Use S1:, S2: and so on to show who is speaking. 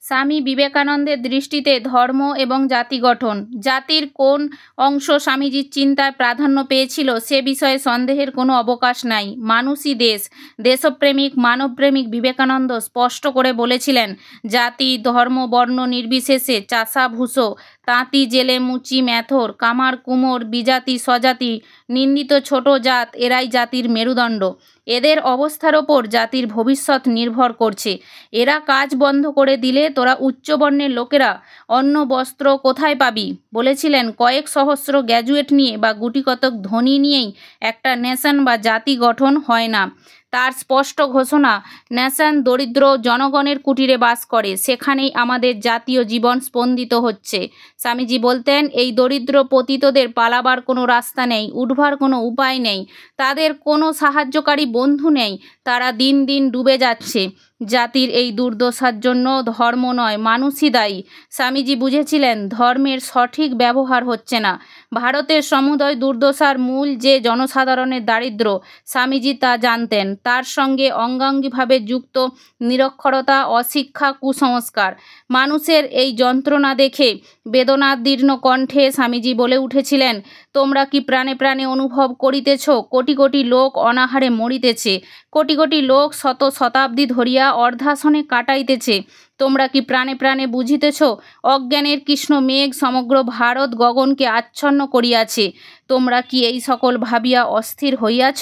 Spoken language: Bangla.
S1: স্বামী বিবেকানন্দের দৃষ্টিতে ধর্ম এবং জাতি গঠন, জাতির কোন অংশ স্বামীজির চিন্তায় প্রাধান্য পেয়েছিল সে বিষয়ে সন্দেহের কোনো অবকাশ নাই। মানুষই দেশ, দেশপ্রেমিক মানবপ্রেমিক বিবেকানন্দ স্পষ্ট করে বলেছিলেন, জাতি ধর্ম বর্ণ নির্বিশেষে চাষা ভুষো, তাঁতি জেলে মুচি ম্যাথর, কামার কুমোর, বিজাতি স্বজাতি, নিন্দিত ছোট জাত, এরাই জাতির মেরুদণ্ড। এদের অবস্থার ওপর জাতির ভবিষ্যৎ নির্ভর করছে। এরা কাজ বন্ধ করে দিলে তোরা উচ্চবর্ণের লোকেরা অন্ন বস্ত্র কোথায় পাবি? বলেছিলেন, কয়েক সহস্র গ্র্যাজুয়েট নিয়ে বা গুটিকতক ধনী নিয়েই একটা নেশন বা জাতি গঠন হয় না। তার স্পষ্ট ঘোষণা, নেশন দরিদ্র জনগণের কুটিরে বাস করে, সেখানেই আমাদের জাতীয় জীবন স্পন্দিত হচ্ছে। স্বামীজি বলতেন, এই দরিদ্র পতিতদের পালাবার কোনো রাস্তা নেই, উঠবার কোনো উপায় নেই, তাদের কোনো সাহায্যকারী বন্ধু নেই, তারা দিন দিন ডুবে যাচ্ছে। জাতির এই দুর্দশার জন্য ধর্ম নয়, মানুষই দায়ী। স্বামীজি বুঝেছিলেন ধর্মের সঠিক ব্যবহার হচ্ছে না। ভারতের সমুদয় দুর্দশার মূল যে জনসাধারণের দারিদ্র্য, স্বামীজি তা জানতেন। তার সঙ্গে অঙ্গাঙ্গিভাবে যুক্ত নিরক্ষরতা, অশিক্ষা, কুসংস্কার। মানুষের এই যন্ত্রণা দেখে বেদনাদীর্ণ কণ্ঠে স্বামীজি বলে উঠেছিলেন, তোমরা কি প্রাণে প্রাণে অনুভব করিতেছ? কোটি কোটি লোক অনাহারে মরিতেছে, কোটি কোটি লোক শত শতাব্দী ধরিয়া অর্ধাসনে কাটাইতেছে। তোমরা কি প্রাণে প্রাণে বুঝিতেছ? অজ্ঞানের কৃষ্ণ মেঘ সমগ্র ভারত গগনকে আচ্ছন্ন করিয়াছে। তোমরা কি এই সকল ভাবিয়া অস্থির হইয়াছ?